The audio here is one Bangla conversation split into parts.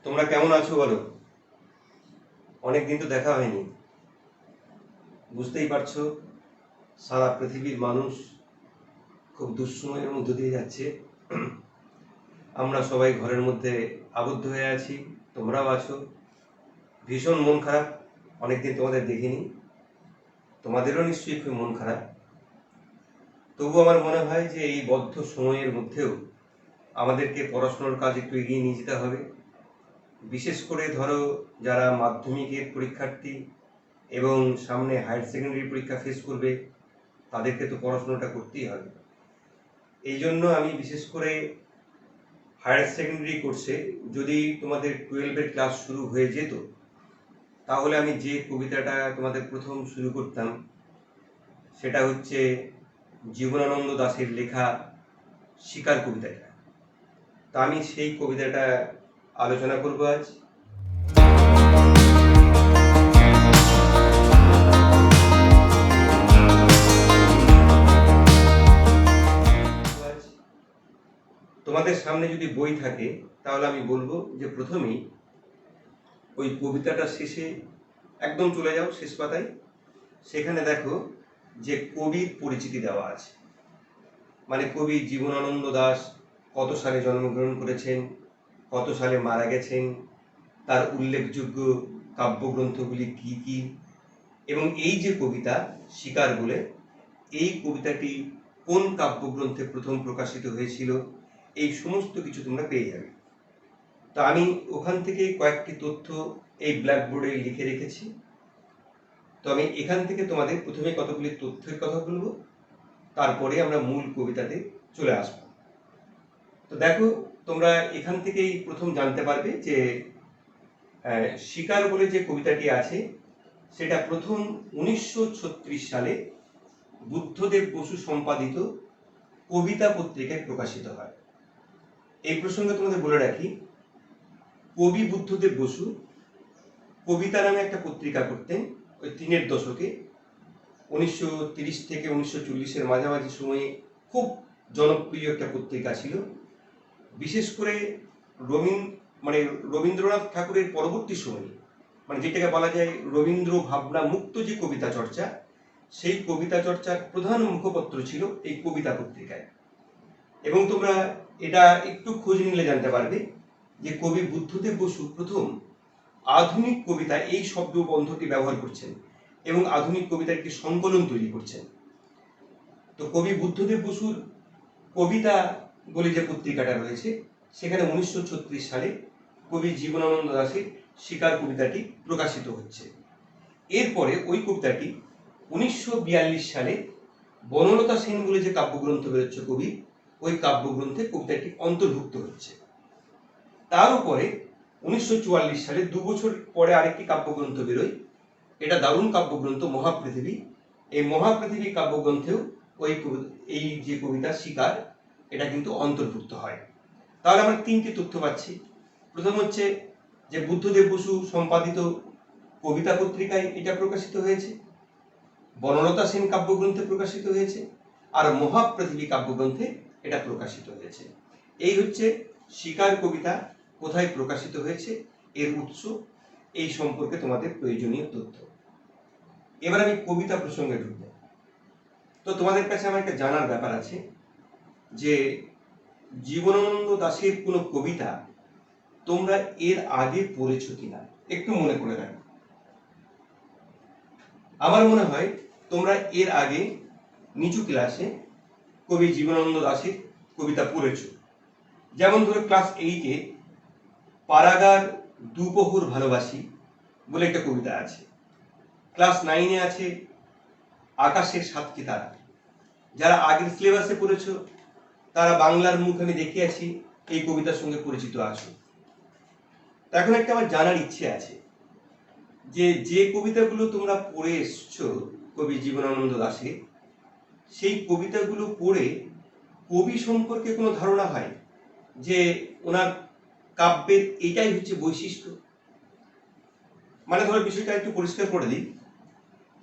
তোমরা কেমন আছো বলো? অনেকদিন তো দেখা হয়নি। বুঝতেই পারছো, সারা পৃথিবীর মানুষ খুব দুঃসময়ের মধ্য দিয়ে যাচ্ছে। আমরা সবাই ঘরের মধ্যে আবদ্ধ হয়ে আছি, তোমরাও আছো। ভীষণ মন খারাপ, অনেকদিন তোমাদের দেখিনি। তোমাদেরও নিশ্চয়ই খুব মন খারাপ। তবু আমার মনে হয় যে এই বদ্ধ সময়ের মধ্যেও আমাদেরকে পড়াশোনার কাজ একটু এগিয়ে নিয়ে যেতে হবে। বিশেষ করে ধরো, যারা মাধ্যমিকের পরীক্ষার্থী এবং সামনে হায়ার সেকেন্ডারি পরীক্ষা ফেস করবে, তাদেরকে তো পড়াশোনাটা করতেই হবে। এই জন্য আমি বিশেষ করে হায়ার সেকেন্ডারি কোর্সে যদি তোমাদের 12-এর ক্লাস শুরু হয়ে যেত, তাহলে আমি যে কবিতাটা তোমাদের প্রথম শুরু করতাম সেটা হচ্ছে জীবনানন্দ দাশের লেখা শিকার কবিতাটা। তা আমি সেই কবিতাটা আলোচনা করব আজ। তোমাদের সামনে যদি বই থাকে তাহলে আমি বলবো যে প্রথমেই ওই কবিতাটা শেষে একদম চলে যাও শেষ পাতায়। সেখানে দেখো যে কবির পরিচিতি দেওয়া আছে, মানে কবি জীবনানন্দ দাশ কত সালে জন্মগ্রহণ করেছেন, কত সালে মারা গেছেন, তার উল্লেখযোগ্য কাব্যগ্রন্থগুলি কি কি, এবং এই যে কবিতা শিকার বলে, এই কবিতাটি কোন কাব্যগ্রন্থে প্রথম প্রকাশিত হয়েছিল, এই সমস্ত কিছু তোমরা পেয়ে যাবে। তো আমি ওখান থেকে কয়েকটি তথ্য এই ব্ল্যাকবোর্ডে লিখে রেখেছি। তো আমি এখান থেকে তোমাদের প্রথমে কতগুলি তথ্যের কথা বলবো, তারপরে আমরা মূল কবিতাতে চলে আসবো। তো দেখো, তোমরা এখান থেকেই প্রথম জানতে পারবে যে শিকার বলে যে কবিতাটি আছে সেটা প্রথম 1936 সালে বুদ্ধদেব বসু সম্পাদিত কবিতা পত্রিকায় প্রকাশিত হয়। এই প্রসঙ্গে তোমাদের বলে রাখি, কবি বুদ্ধদেব বসু কবিতা নামে একটা পত্রিকা করতেন ওই 3-এর দশকে। 1930 থেকে 1940-এর মাঝামাঝি সময়ে খুব জনপ্রিয় একটা পত্রিকা ছিল। বিশেষ করে রবীন্দ্রনাথ ঠাকুরের পরবর্তী সময়ে, মানে যেটাকে বলা যায় রবীন্দ্র ভাবনা মুক্ত যে কবিতা চর্চা, সেই কবিতা চর্চার প্রধান মুখপত্র ছিল এই কবিতা পত্রিকায়। এবং তোমরা এটা একটু খোঁজ নিলে জানতে পারবে যে কবি বুদ্ধদেব বসু প্রথম আধুনিক কবিতা এই শব্দবন্ধটি ব্যবহার করছেন এবং আধুনিক কবিতার একটি সংকলন তৈরি করছেন। তো কবি বুদ্ধদেব বসুর কবিতা বলে যে পত্রিকাটা রয়েছে, সেখানে 1936 সালে কবি জীবনানন্দ দাশের শিকার কবিতাটি প্রকাশিত হচ্ছে। এরপরে ওই কবিতাটি 1942 সালে বনলতা সেন বলে যে কাব্যগ্রন্থ বেরোচ্ছে কবি, ওই কাব্যগ্রন্থে কবিতাটি অন্তর্ভুক্ত হচ্ছে। তার উপরে 1944 সালে 2 বছর পরে আরেকটি কাব্যগ্রন্থ বেরোয়, এটা দারুণ কাব্যগ্রন্থ মহাপৃথিবী। এই মহাপৃথিবী কাব্যগ্রন্থেও এই যে কবিতা শিকার, এটা কিন্তু অন্তর্ভুক্ত হয়। তাহলে আমরা 3টি তথ্য পাচ্ছি। প্রথম হচ্ছে যে বুদ্ধদেব বসু সম্পাদিত কবিতা পত্রিকায় এটা প্রকাশিত হয়েছে, বনলতা সেন কাব্যগ্রন্থে প্রকাশিত হয়েছে, আর মহাপৃথিবী কাব্যগ্রন্থে এটা প্রকাশিত হয়েছে। এই হচ্ছে শিকার কবিতা কোথায় প্রকাশিত হয়েছে, এর উৎস, এই সম্পর্কে তোমাদের প্রয়োজনীয় তথ্য। এবার আমি কবিতা প্রসঙ্গে ঢুকব। তো তোমাদের কাছে আমার একটা জানার ব্যাপার আছে যে জীবনানন্দ দাশের কোনো কবিতা তোমরা এর আগে পড়েছো কিনা, একটু মনে করে রাখো। আমার মনে হয় তোমরা এর আগে নিচু ক্লাসে কবি জীবনানন্দ দাশের কবিতা পড়েছো। যেমন ধরো ক্লাস 8-এ পারাগার দুপোহর ভালোবাসি বলে একটা কবিতা আছে। ক্লাস 9-এ আছে আকাশের 7টি তারা। যারা আগের সিলেবাসে পড়েছো তারা বাংলার মুখ আমি দেখিয়েছি এই কবিতার সঙ্গে পরিচিত আছো। এখন একটা আমার জানার ইচ্ছে আছে যে যে কবিতাগুলো তোমরা পড়ে এসছো কবি জীবনানন্দ দাশের, সেই কবিতাগুলো পড়ে কবি সম্পর্কে কোনো ধারণা হয় যে ওনার কাব্যের এটাই হচ্ছে বৈশিষ্ট্য? মানে ধরো বিষয়টা একটু পরিষ্কার করে দিই,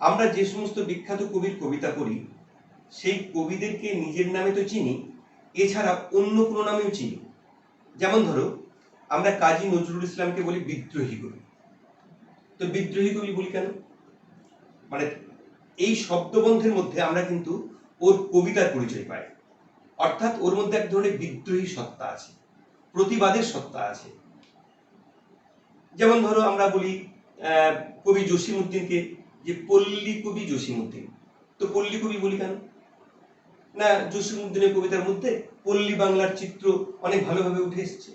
আমরা যে সমস্ত বিখ্যাত কবির কবিতা পড়ি সেই কবিদেরকে নিজের নামে তো চিনি, এছাড়া অন্য কোনো নামেও চিনি। যেমন ধরো আমরা কাজী নজরুল ইসলামকে বলি বিদ্রোহী কবি। তো বিদ্রোহী কবি বলি কেন? মানে এই শব্দবন্ধের মধ্যে আমরা কিন্তু ওর কবিতার পরিচয় পাই, অর্থাৎ ওর মধ্যে এক ধরনের বিদ্রোহী সত্তা আছে, প্রতিবাদের সত্তা আছে। যেমন ধরো আমরা বলি কবি জসিমউদ্দিনকে যে পল্লী কবি জসিমউদ্দিন। তো পল্লী কবি বলি কেন? না, জসিমউদ্দিনের কবিতার মধ্যে পল্লী বাংলার চিত্র অনেক ভালোভাবে উঠে এসেছে।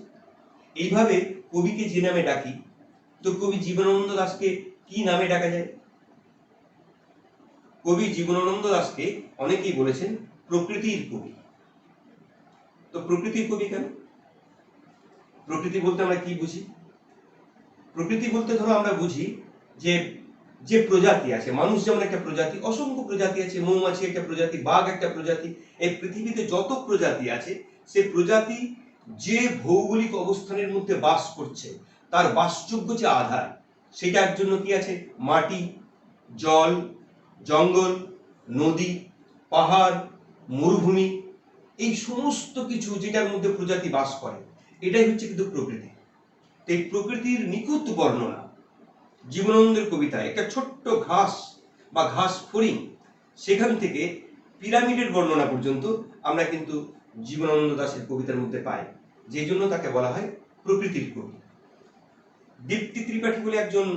এইভাবে কবিকে যে নামে ডাকি, তো কবি জীবনানন্দ দাশকে কি নামে ডাকা যায়? কবি জীবনানন্দ দাশকে অনেকেই বলেছেন প্রকৃতির কবি। তো প্রকৃতির কবি কেন? প্রকৃতি বলতে আমরা কি বুঝি? প্রকৃতি বলতে ধরো আমরা বুঝি যে যে প্রজাতি আছে, মানুষ যেমন একটা প্রজাতি, অসংখ্য প্রজাতি আছে, মৌমাছি একটা প্রজাতি, বাঘ একটা প্রজাতি, এই পৃথিবীতে যত প্রজাতি আছে সে প্রজাতি যে ভৌগোলিক অবস্থানের মধ্যে বাস করছে, তার বাসযোগ্য যে আধার, সেটার জন্য কি আছে? মাটি, জল, জঙ্গল, নদী, পাহাড়, মরুভূমি, এই সমস্ত কিছু যেটার মধ্যে প্রজাতি বাস করে, এটাই হচ্ছে কিন্তু প্রকৃতি। এই প্রকৃতির নিখুঁত বর্ণনা জীবনানন্দের কবিতায়, একটা ছোট্ট ঘাস বা ঘাস ফড়িং, সেখান থেকে পিরামিডের বর্ণনা পর্যন্ত আমরা কিন্তু জীবনানন্দ দাশের কবিতার মধ্যে পাই, যে জন্য তাকে বলা হয় প্রকৃতির কবি। দীপ্তি ত্রিপাঠী বলে একজন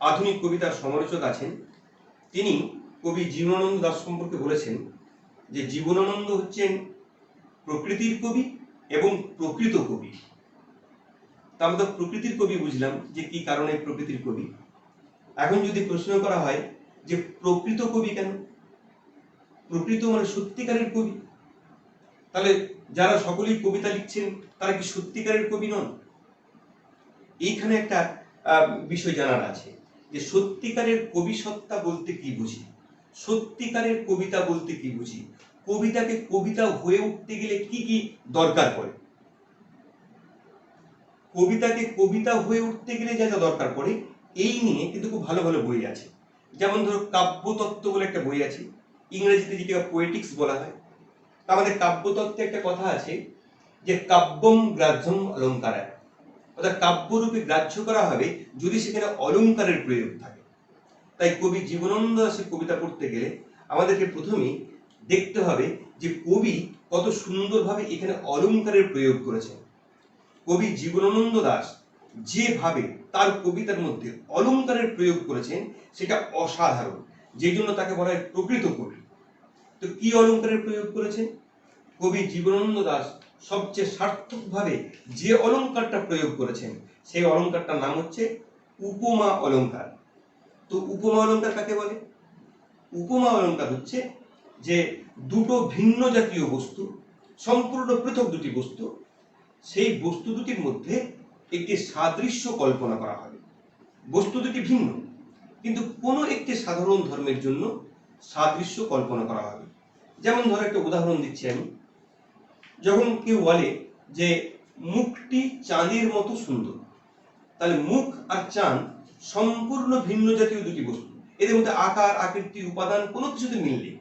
আধুনিক কবিতার সমালোচক আছেন, তিনি কবি জীবনানন্দ দাশ সম্পর্কে বলেছেন যে জীবনানন্দ হচ্ছেন প্রকৃতির কবি এবং প্রকৃত কবি। তা আমরা প্রকৃতির কবি বুঝলাম যে কি কারণে প্রকৃতির কবি। এখন যদি প্রশ্ন করা হয় যে প্রকৃত কবি কেন? প্রকৃত মানে সত্যিকারের কবি। তাহলে যারা সকলেই কবিতা লিখছেন তারা কি সত্যিকারের কবি নন? এইখানে একটা বিষয় জানার আছে যে সত্যিকারের কবি সত্তা বলতে কি বুঝি, সত্যিকারের কবিতা বলতে কি বুঝি, কবিতাকে কবিতা হয়ে উঠতে গেলে কি কি দরকার পড়ে, কবিতাকে কবিতা হয়ে উঠতে গেলে যা যা দরকার পড়ে, এই নিয়ে কিন্তু খুব ভালো ভালো বই আছে। যেমন ধরো কাব্যতত্ত্ব বলে একটা বই আছে, ইংরেজিতে যেটা পোয়েটিক্স বলা হয়। আমাদের কাব্যতত্ত্বে একটা কথা আছে যে কাব্যম গ্রাহ্যম অলঙ্কারায়, অর্থাৎ কাব্যরূপে গ্রাহ্য করা হবে যদি সেখানে অলঙ্কারের প্রয়োগ থাকে। তাই কবি জীবনানন্দ দাশের কবিতা পড়তে গেলে আমাদেরকে প্রথমেই দেখতে হবে যে কবি কত সুন্দরভাবে এখানে অলঙ্কারের প্রয়োগ করেছেন। কবি জীবনানন্দ দাশ যেভাবে তার কবিতার মধ্যে অলঙ্কারের প্রয়োগ করেছেন সেটা অসাধারণ, যে জন্য তাকে বলা হয় প্রকৃত কবি। তো কি অলঙ্কারের প্রয়োগ করেছেন? কবি জীবনানন্দ দাশ সবচেয়ে সার্থকভাবে যে অলঙ্কারটা প্রয়োগ করেছেন সেই অলঙ্কারটার নাম হচ্ছে উপমা অলঙ্কার। তো উপমা অলঙ্কার কাকে বলে? উপমা অলঙ্কার হচ্ছে যে দুটো ভিন্ন জাতীয় বস্তু, সম্পূর্ণ পৃথক দুটি বস্তু, সেই বস্তু দুটির মধ্যে একটি সাদৃশ্য কল্পনা করা হবে। বস্তু দুটি ভিন্ন কিন্তু কোনো একটি সাধারণ ধর্মের জন্য সাদৃশ্য কল্পনা করা হবে। যেমন ধরো একটা উদাহরণ দিচ্ছি আমি, যখন কেউ বলে যে মুখটি চাঁদের মতো সুন্দর, তাহলে মুখ আর চাঁদ সম্পূর্ণ ভিন্ন জাতীয় দুটি বস্তু, এদের মধ্যে আকার, আকৃতি, উপাদান কোনো কিছুতে মিল নেই।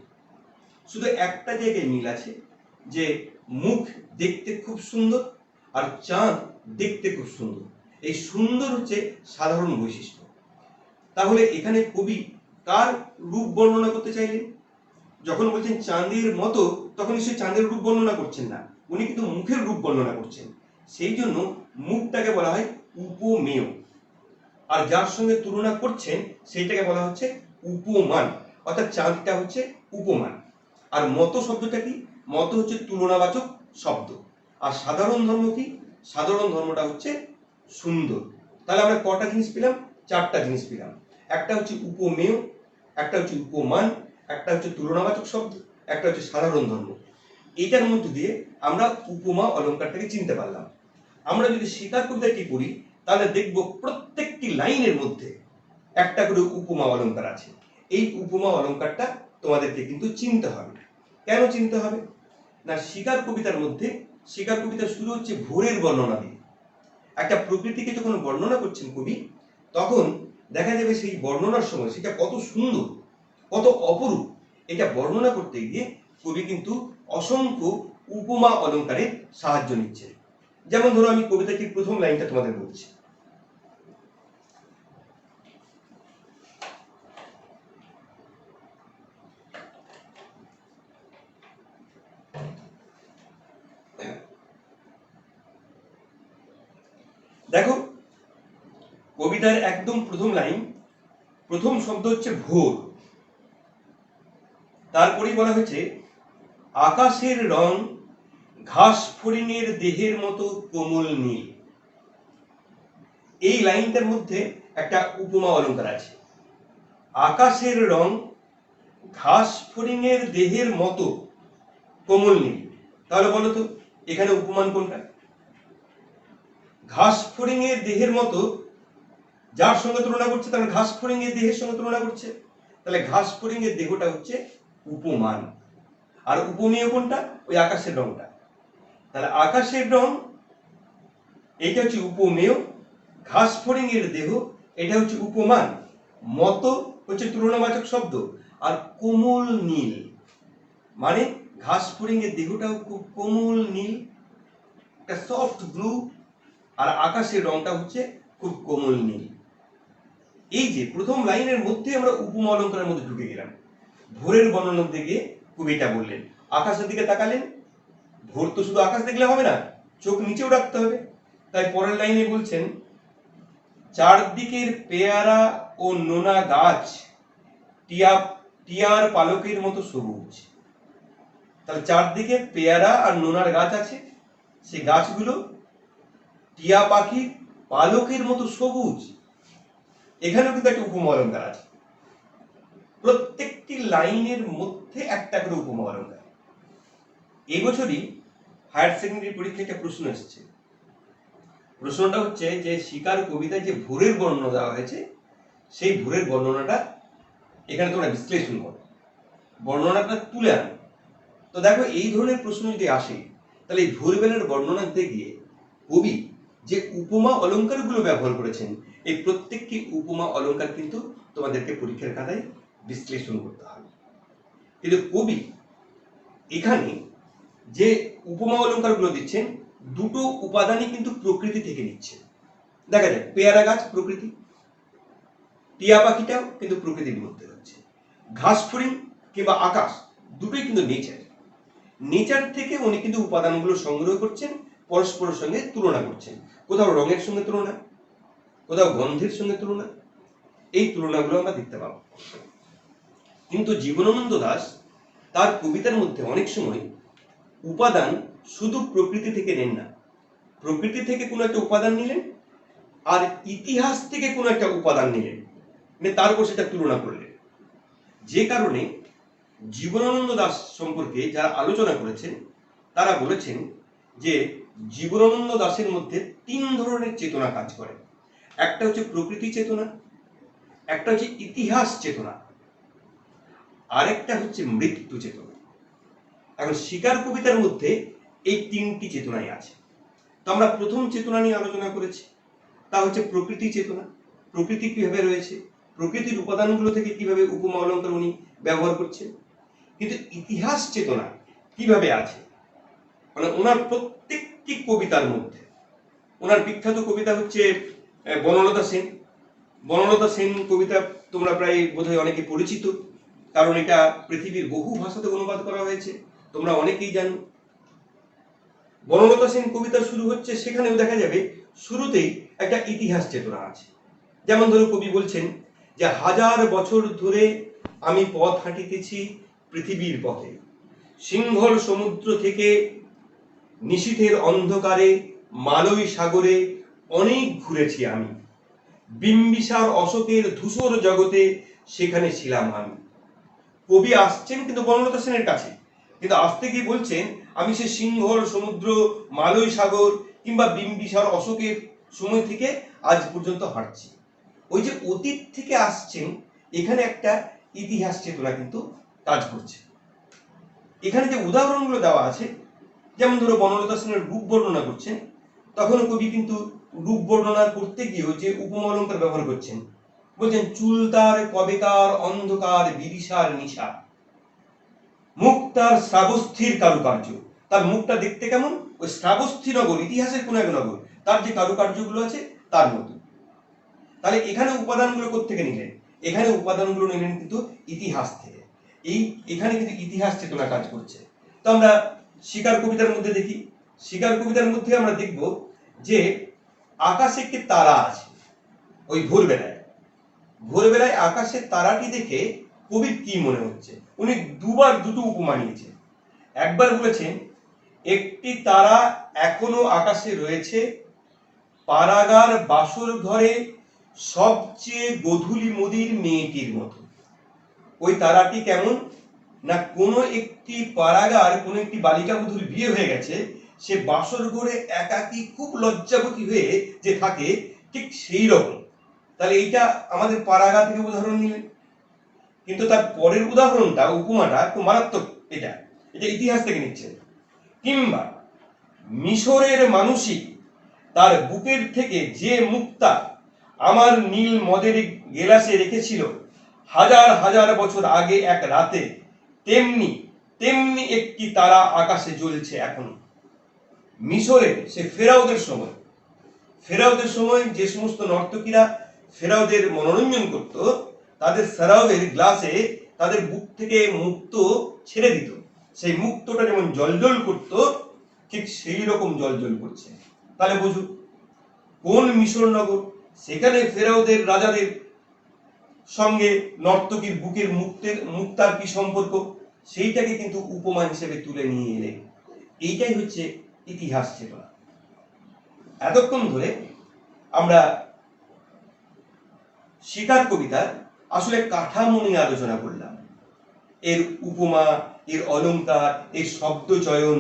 শুধু একটা জায়গায় মিল আছে যে মুখ দেখতে খুব সুন্দর আর চাঁদ দেখতে খুব সুন্দর। এই সুন্দর হচ্ছে সাধারণ বৈশিষ্ট্য। তাহলে এখানে কবি কার রূপ বর্ণনা করতে চাইলেন? যখন বলছেন চাঁদের মতো, তখন সে চাঁদের রূপ বর্ণনা করছেন না, উনি কিন্তু মুখের রূপ বর্ণনা করছেন। সেই জন্য মুখটাকে বলা হয় উপমেয়, আর যার সঙ্গে তুলনা করছেন সেইটাকে বলা হচ্ছে উপমান, অর্থাৎ চাঁদটা হচ্ছে উপমান। আর মতো শব্দটা কি? মতো হচ্ছে তুলনাবাচক শব্দ। আর সাধারণ ধর্ম কি? সাধারণ ধর্মটা হচ্ছে সুন্দর। তাহলে আমরা কটা জিনিস পেলাম? চারটা জিনিস পেলাম। একটা হচ্ছে উপমেয়, একটা হচ্ছে উপমান, একটা হচ্ছে তুলনাবাচক শব্দ, একটা হচ্ছে সাধারণ ধর্ম। এইটার মধ্যে দিয়ে আমরা উপমা অলঙ্কারটাকে চিনতে পারলাম। আমরা যদি স্বীকার কবিতাটি পড়ি তাহলে দেখব প্রত্যেকটি লাইনের মধ্যে একটা করে উপমা অলঙ্কার আছে। এই উপমা অলঙ্কারটা তোমাদেরকে কিন্তু চিনতে হবে। কেন চিনতে হবে? না, স্বীকার কবিতার মধ্যে, স্বীকার কবিতা শুরু হচ্ছে ভোরের বর্ণনা দিয়ে। একটা প্রকৃতিকে যখন বর্ণনা করছেন কবি, তখন দেখা যাবে সেই বর্ণনার সময় সেটা কত সুন্দর, কত অপরূপ, এটা বর্ণনা করতে গিয়ে কবি কিন্তু অসংখ্য উপমা অলঙ্কারের সাহায্য নিচ্ছেন। যেমন ধরো আমি কবিতাটির প্রথম লাইনটা তোমাদের বলছি। দেখো কবিতার একদম প্রথম লাইন, প্রথম শব্দ হচ্ছে ভোর, তারপরেই বলা হয়েছে আকাশের রং ঘাস ফড়িংয়ের দেহের মতো কোমল নীল। এই লাইনটার মধ্যে একটা উপমা অলঙ্কার আছে। আকাশের রং ঘাস ফড়িংয়ের দেহের মতো কোমল নীল, তাহলে বলো তো এখানে উপমান কোনটা? ঘাস ফড়িংয়ের দেহের মতো যার সঙ্গে তুলনা করছে, তাহলে ঘাস ফড়িংয়ের দেহের সঙ্গে তুলনা করছে, তাহলে ঘাস ফড়িংয়ের দেহটা হচ্ছে উপমান, আর উপমেয় কোনটা? ওই আকাশের রংটা। তাহলে আকাশের রং এইটা হচ্ছে উপমেয়, ঘাস ফড়িংয়ের দেহ এটা হচ্ছে উপমান, মতো হচ্ছে তুলনাবাচক শব্দ, আর কোমল নীল মানে ঘাস ফড়িংয়ের দেহটাও খুব কোমল নীল, একটা সফট ব্লু, আর আকাশের রংটা হচ্ছে খুব কোমল নীল। এই যে প্রথম লাইনের মধ্যে আমরা উপমা অলঙ্কারের মধ্যে ঢুকে গেলাম। ভোরের বর্ণনার দিকে কবিটা বললেন, আকাশের দিকে তাকালেন, ভোর তো শুধু আকাশ দেখলে হবে না, চোখ নিচেও রাখতে হবে। তাই পরের লাইনে বলছেন চারদিকের পেয়ারা ও নোনা গাছ টিয়ার পালকের মতো সবুজ। তাহলে চারদিকে পেয়ারা আর নোনার গাছ আছে, সেই গাছগুলো টিয়া পাখির পালকের মতো সবুজ। এখানেও কিন্তু একটা উপমা অলঙ্কার আছে, প্রত্যেকটি লাইনের মধ্যে একটা করে উপমা অলঙ্কার। এই বছরই হায়ার সেকেন্ডারি পরীক্ষায় একটা প্রশ্ন এসেছে। প্রশ্নটা হচ্ছে যে শিকার কবিতায় যে ভোরের বর্ণনা দেওয়া হয়েছে, সেই ভোরের বর্ণনাটা এখানে তোমরা বিশ্লেষণ করো, বর্ণনাটা তুলে আনো। তো দেখো এই ধরনের প্রশ্ন যদি আসে, তাহলে এই ভোরবেলার বর্ণনা দিতে গিয়ে কবি যে উপমা অলঙ্কারগুলো ব্যবহার করেছেন, এই প্রত্যেকটি উপমা অলঙ্কার কিন্তু তোমাদেরকে পরীক্ষার খাতায় বিশ্লেষণ করতে হবে। কিন্তু কবি এখানে যে উপমা অলঙ্কারগুলো দিচ্ছেন, দুটো উপাদানই কিন্তু প্রকৃতি থেকে নিচ্ছেন। দেখা যায় পেয়ারা গাছ প্রকৃতি, টিয়া পাখিটাও কিন্তু প্রকৃতির মধ্যে হচ্ছে, ঘাস ফড়িং কিংবা আকাশ দুটোই কিন্তু নেচার। নেচার থেকে উনি কিন্তু উপাদানগুলো সংগ্রহ করছেন, পরস্পরের সঙ্গে তুলনা করছেন, কোথাও রঙের সঙ্গে তুলনা, কোথাও গন্ধের সঙ্গে তুলনা, এই তুলনাগুলো আমরা দেখতে পাবো। কিন্তু জীবনানন্দ দাশ তার কবিতার মধ্যে অনেক সময় উপাদান শুধু প্রকৃতি থেকে নেন না, প্রকৃতি থেকে কোনো একটা উপাদান নিলেন আর ইতিহাস থেকে কোনো একটা উপাদান নিলেন, তারপর সেটা তুলনা করলেন। যে কারণে জীবনানন্দ দাশ সম্পর্কে যারা আলোচনা করেছেন, তারা বলেছেন যে জীবনানন্দ দাশের মধ্যে তিন ধরনের চেতনা কাজ করে। একটা হচ্ছে প্রকৃতি চেতনা, একটা হচ্ছে ইতিহাস চেতনা, আরেকটা হচ্ছে মৃত্যু চেতনা। এখন শিকার কবিতার মধ্যে এই তিনটি চেতনাই আছে। তো আমরা প্রথম চেতনা নিয়ে আলোচনা করেছি, তা হচ্ছে প্রকৃতি চেতনা। প্রকৃতি কিভাবে রয়েছে, প্রকৃতির উপাদানগুলো থেকে কিভাবে উপমা অলঙ্কার উনি ব্যবহার করছেন। কিন্তু ইতিহাস চেতনা কিভাবে আছে, মানে ওনার প্রত্যেকটি কবিতার মধ্যে, ওনার বিখ্যাত কবিতা হচ্ছে বনলতা সেন। বনলতা সেন কবিতা তোমরা প্রায় বোধহয় অনেকে পরিচিত, কারণ এটা পৃথিবীর বহু ভাষাতে অনুবাদ করা হয়েছে, তোমরা অনেকেই জানো। বনলতা সেন কবিতা শুরু হচ্ছে, সেখানেও দেখা যাবে শুরুতেই একটা ইতিহাস চেতনা আছে। যেমন ধরো কবি বলছেন যে হাজার বছর ধরে আমি পথ হাঁটিতেছি পৃথিবীর পথে, সিংহল সমুদ্র থেকে নিশীথের অন্ধকারে মালয় সাগরে অনেক ঘুরেছি আমি, বিম্বিসার অশোকের ধূসর জগতে সেখানে ছিলাম আমি। কবি আসছেন কিন্তু বনলতা সেনের কাছে, কিন্তু আসতে গিয়ে বলছেন আমি সে সিংহল সমুদ্র, মালয় সাগর কিংবা বিম্বিসার অশোকের সময় থেকে আজ পর্যন্ত হাঁটছি। ওই যে অতীত থেকে আসছেন, এখানে একটা ইতিহাস চেতনা কিন্তু কাজ করছে। এখানে যে উদাহরণগুলো দেওয়া আছে, যেমন ধরো বনলতা সেনের রূপ বর্ণনা করছেন, তখন কবি কিন্তু রূপ বর্ণনা করতে গিয়েও যে উপমা অলঙ্কার ব্যবহার করছেন। বলছেন চুল তার কবেকার অন্ধকার বিদিশার নিশা, মুখ তার শ্রাবস্থির কারুকার্য, তার মুখটা দেখতে কেমন? ওই শ্রাবস্তী নগর, ইতিহাসের কোন এক নগর, তার যে কারুকার্যগুলো আছে তার মতো। তাহলে এখানে উপাদানগুলো কোত্থেকে নিলেন? এখানে উপাদানগুলো নিলেন কিন্তু ইতিহাস থেকে। এখানে কিন্তু ইতিহাস চেতনা কাজ করছে। তো আমরা শিকার কবিতার মধ্যে দেখি, শিকার কবিতার মধ্যে আমরা দেখব যে আকাশে একটি তারা আছে। ওই ভোরবেলায় আকাশের তারাটি দেখে কবির কি মনে হচ্ছে? উনি দুবার দুটো উপমা নিয়েছেন। একবার বলেছেন একটি তারা এখনো আকাশে রয়েছে, পাড়াগার বাসর ঘরে সবচেয়ে গধূলি মদির মেয়েটির মতো। ওই তারাটি কেমন না, কোনো একটি পাড়াগার, কোনো একটি বালিকা বধূর বিয়ে হয়ে গেছে, সে বাসর ঘরে একাকী খুব লজ্জাবতী হয়ে যে থাকে, ঠিক সেই রকম। তাহলে এইটা আমাদের পাড়াগা থেকে উদাহরণ নিলেন, কিন্তু তার পরের উদাহরণটা, উপমাটা খুব মারাত্মক। এটা ইতিহাস থেকে নিচ্ছেন। কিংবা মিশরের মানুষই তার বুকের থেকে যে মুক্তা আমার নীল মদের গেলাসে রেখেছিল হাজার হাজার বছর আগে এক রাতে, তেমনি তেমনি একটি তারা আকাশে জ্বলছে এখনো। মিশরে সে ফেরাউদের সময় যে সমস্ত নর্তকীরা ফেরাউদের মনোরঞ্জন করত, তাদের ফেরাউদের গ্লাসে তাদের বুক থেকে মুক্ত ছেড়ে দিত। সেই মুক্তটা যেমন জলজল করত, ঠিক সেই রকম জলজল করছে। তাহলে বুঝুন কোন মিশর নগর, সেখানে ফেরাউদের রাজাদের সঙ্গে নর্তকীর বুকের মুক্তার কি সম্পর্ক, সেইটাকে কিন্তু উপমা হিসেবে তুলে নিয়ে এলেন। এইটাই হচ্ছে ইতিহাস চেতনা। এতক্ষণ ধরে আমরা শিকার কবিতার আসলে কাঠামো নিয়ে আলোচনা করলাম, এর উপমা, এর অলংকার, এর শব্দ চয়ন,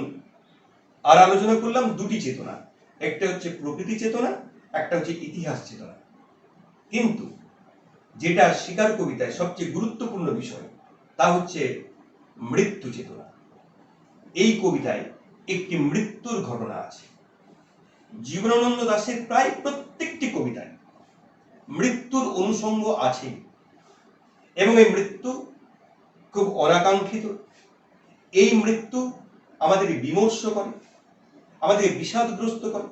আর আলোচনা করলাম দুটি চেতনা, একটা হচ্ছে প্রকৃতি চেতনা, একটা হচ্ছে ইতিহাস চেতনা। কিন্তু যেটা শিকার কবিতায় সবচেয়ে গুরুত্বপূর্ণ বিষয়, তা হচ্ছে মৃত্যু চেতনা। এই কবিতায় একটি মৃত্যুর ঘটনা আছে। জীবনানন্দ দাশের প্রায় প্রত্যেকটি কবিতায় মৃত্যুর অনুষঙ্গ আছে, এবং এই মৃত্যু খুব অনাকাঙ্ক্ষিত। এই মৃত্যু আমাদের বিমর্ষ করে, আমাদের বিষাদগ্রস্ত করে,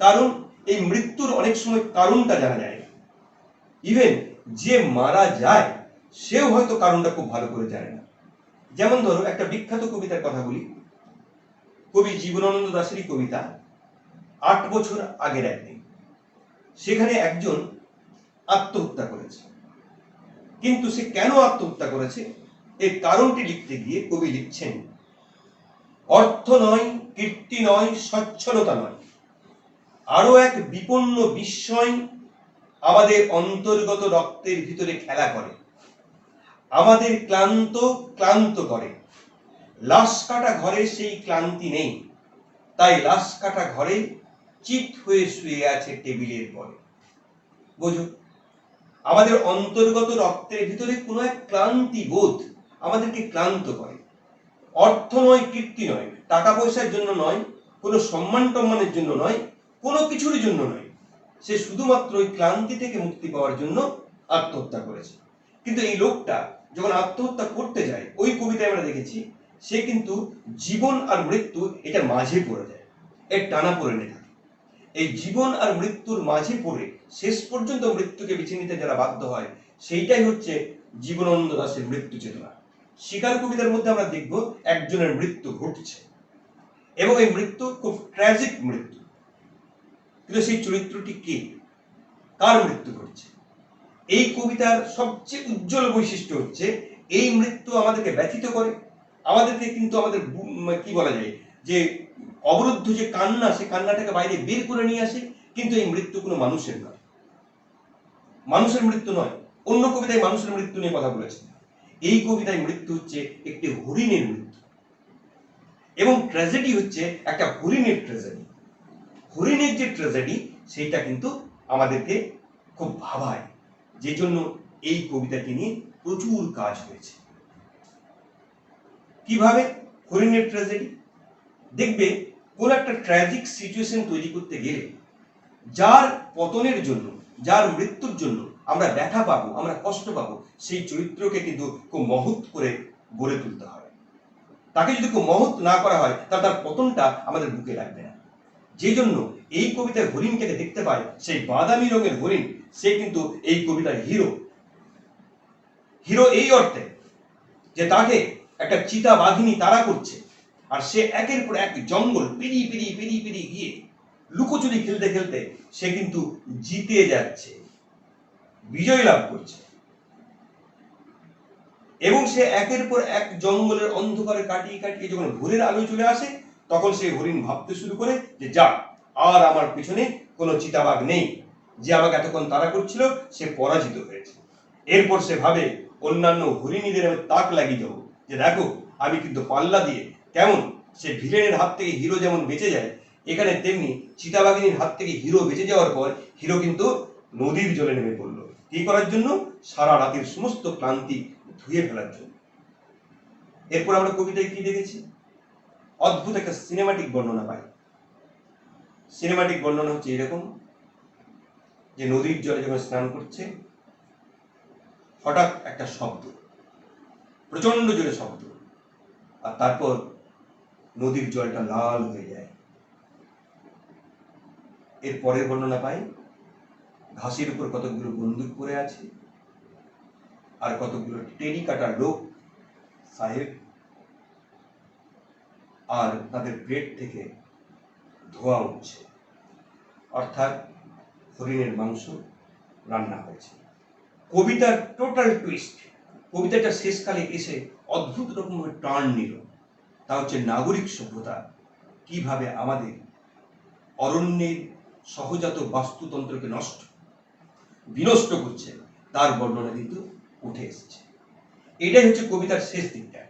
কারণ এই মৃত্যুর অনেক সময় কারণটা জানা যায় না। ইভেন যে মারা যায় সেও হয়তো কারণটা খুব ভালো করে জানে না। যেমন ধরো একটা বিখ্যাত কবিতার কথা বলি, কবি জীবনানন্দ দাশেরই কবিতা ৮ বছর আগের একদিন। সেখানে একজন আত্মহত্যা করেছে, কিন্তু সে কেন আত্মহত্যা করেছে এর কারণটি লিখতে গিয়ে কবি লিখছেন, অর্থ নয়, কীর্তি নয়, সচ্ছলতা নয়, আরো এক বিপন্ন বিস্ময় আমাদের অন্তর্গত রক্তের ভিতরে খেলা করে, আমাদের ক্লান্ত করে। লাশ কাটা ঘরে সেই ক্লান্তি নেই, তাই লাশ কাটা ঘরে চিত হয়ে শুয়ে আছে টেবিলের পরে। বুঝো, আমাদের অন্তর্গত রক্তের ভিতরে কোনো এক ক্লান্তি বোধ আমাদেরকে ক্লান্ত করে। অর্থ নয়, কীর্তি নয়, টাকা পয়সার জন্য নয়, কোনো সম্মান টম্মানের জন্য নয়, কোনো কিছুর জন্য নয়, সে শুধুমাত্র ওই ক্লান্তি থেকে মুক্তি পাওয়ার জন্য আত্মহত্যা করেছে। কিন্তু এই লোকটা যখন আত্মহত্যা করতে যায়, ওই কবিতায় আমরা দেখেছি সে কিন্তু জীবন আর মৃত্যু এটা মাঝে পড়ে যায়, এর টানা পড়ে নেই। এই জীবন আর মৃত্যুর মাঝে পড়ে শেষ পর্যন্ত মৃত্যুকে বেছে নিতে যারা বাধ্য হয়, সেইটাই হচ্ছে জীবনানন্দ দাশের মৃত্যু চেতনা। শিকার কবিতার মধ্যে আমরা দেখব একজনের মৃত্যু ঘটছে, এবং এই মৃত্যু খুব ট্র্যাজিক মৃত্যু। কিন্তু সেই চরিত্রটি কে, কার মৃত্যু ঘটছে? এই কবিতার সবচেয়ে উজ্জ্বল বৈশিষ্ট্য হচ্ছে এই মৃত্যু আমাদেরকে ব্যথিত করে, আমাদেরকে কিন্তু আমাদের কি বলা যায় যে অবরুদ্ধ যে কান্না, সে কান্নাটাকে বাইরে বের করে নিয়ে আসে। কিন্তু এই মৃত্যু কোনো মানুষের নয়, মানুষের মৃত্যু নয়। অন্য কবিতায় মানুষের মৃত্যু নিয়ে কথা বলেছেন, এই কবিতায় মৃত্যু হচ্ছে একটি হরিণের মৃত্যু, এবং ট্র্যাজেডি হচ্ছে একটা হরিণের ট্র্যাজেডি। হরিণের যে ট্র্যাজেডি সেইটা কিন্তু আমাদেরকে খুব ভাবায়, যে জন্য এই কবিতাটি নিয়ে প্রচুর কাজ হয়েছে। কিভাবে হরিণের ট্র্যাজেডি? দেখবে কোন একটা ট্র্যাজিক সিচুয়েশন তৈরি করতে গেলে যার পতনের জন্য, যার মৃত্যুর জন্য আমরা ব্যথা পাবো, আমরা কষ্ট পাবো, সেই চরিত্রকে কিন্তু খুব মহৎ করে গড়ে তুলতে হবে। তাকে যদি কেউ মহৎ না করা হয় তাহলে তার পতনটা আমাদের বুকে লাগবে না। যেই জন্য এই কবিতায় হরিণকে দেখতে পায়, সেই বাদামি রঙের হরিণ, সে কিন্তু এই কবিতার হিরো। হিরো এই অর্থে যে তাকে একটা চিতা বাঘিনী তাড়া করছে, আর সে একের পর এক জঙ্গল পেরিয়ে পেরিয়ে পেরিয়ে পেরিয়ে গিয়ে লুকোচুরি খেলতে খেলতে সে কিন্তু জিতে যাচ্ছে, বিজয় লাভ করছে। এবং সে একের পর এক জঙ্গলের অন্ধকারে কাটিয়ে কাটিয়ে যখন ভোরের আলো চলে আসে, তখন সেই হরিণ ভাবতে শুরু করে যে যা, আর আমার পিছনে কোনো চিতাবাঘ নেই, যে আমাকে এতক্ষণ তাড়া করছিল সে পরাজিত হয়েছে। এরপর সে ভাবে অন্যান্য হরিণীদের আমি তাক লাগিয়ে দেবো, যে দেখো আমি কিন্তু পাল্লা দিয়ে কেমন সে ভিলেনের হাত থেকে হিরো যেমন বেঁচে যায়, এখানে তেমনি চিতাবাঘিনীর হাত থেকে হিরো বেঁচে যাওয়ার পর হিরো কিন্তু নদীর জলে নেমে পড়লো। কি করার জন্য? সারা রাতের সমস্ত ক্লান্তি ধুয়ে ফেলার জন্য। এরপর আমরা কবিতায় কি দেখেছি? অদ্ভুত একটা সিনেমাটিক বর্ণনা পাই। সিনেমাটিক বর্ণনা হচ্ছে এরকম যে নদীর জলে যখন স্নান করছে, হঠাৎ একটা শব্দ, প্রচন্ড জোরে শব্দ, আর তারপর নদীর জলটা লাল হয়ে যায়। এর পরের বর্ণনা পাই, ঘাসের উপর কতগুলো বন্দুক পড়ে আছে, আর কতগুলো টেরি কাটা লোক সাহেব, আর তাদের পেট থেকে ধোঁয়া উঠছে, অর্থাৎ হরিণের মাংস রান্না হয়েছে। কবিতার টোটাল টুইস্ট, কবিতাটা শেষকালে এসে অদ্ভুত রকমের টার্ন নিল। তা হচ্ছে নাগরিক সভ্যতা কিভাবে আমাদের অরণ্যের সহজাত বাস্তুতন্ত্রকে বিনষ্ট করছে, তার বর্ণনা কিন্তু উঠে এসেছে। এটাই হচ্ছে কবিতার শেষ দিকটা।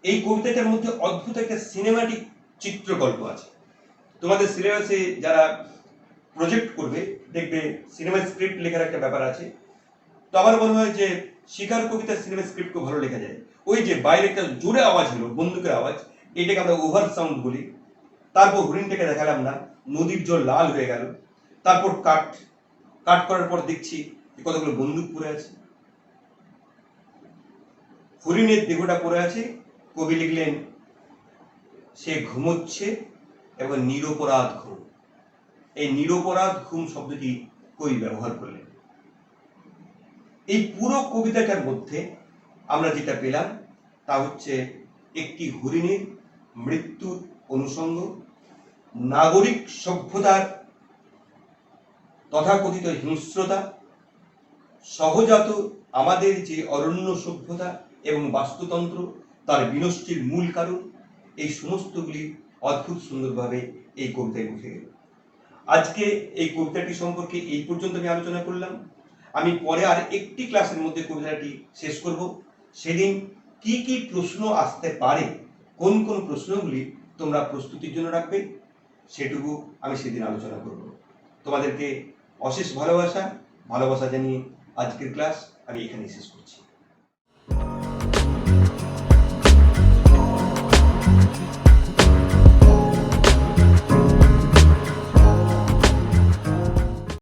এই কবিতাটার মধ্যে অদ্ভুত একটা সিনেমাটিক চিত্রকল্প আছে। তোমাদের সিলেবাসে যারা প্রজেক্ট করবে দেখবে সিনেমা স্ক্রিপ্ট লেখার একটা ব্যাপার আছে। তো আমার মনে হয় যে শিকার কবিতার সিনেমা স্ক্রিপ্ট খুব ভালো লেখা যায়। ওই যে বাইরে একটা জোরে আওয়াজ হলো, বন্দুকের আওয়াজ, এটাকে আমরা ওভার সাউন্ড বলি। তারপর হরিণটাকে দেখালাম না, নদীর জল লাল হয়ে গেল। তারপর কাট করার পর দেখছি কতগুলো বন্দুক পড়ে আছে, হরিণের দেহটা পড়ে আছে। কবি লিখলেন সে ঘুমোচ্ছে এবং নিরপরাধ ঘুম। এই নিরপরাধ ঘুম শব্দটি কবি ব্যবহার করলেন। এই পুরো কবিতাটার মধ্যে আমরা যেটা পেলাম তা হচ্ছে একটি হরিণের মৃত্যুর অনুষঙ্গ, নাগরিক সভ্যতার তথাকথিত হিংস্রতা, সহজাত আমাদের যে অরণ্য সভ্যতা এবং বাস্তুতন্ত্র তার বিনষ্টির মূল কারণ, এই সমস্তগুলি অদ্ভুত সুন্দরভাবে এই কবিতায় উঠে গেল। আজকে এই কবিতাটি সম্পর্কে এই পর্যন্ত আমি আলোচনা করলাম। আমি পরে আর একটি ক্লাসের মধ্যে কবিতাটি শেষ করব। সেদিন কি কি প্রশ্ন আসতে পারে, কোন কোন প্রশ্নগুলি তোমরা প্রস্তুতির জন্য রাখবে, সেটুকু আমি সেদিন আলোচনা করব। তোমাদেরকে অশেষ ভালোবাসা জানিয়ে আজকের ক্লাস আমি এখানেই শেষ করছি।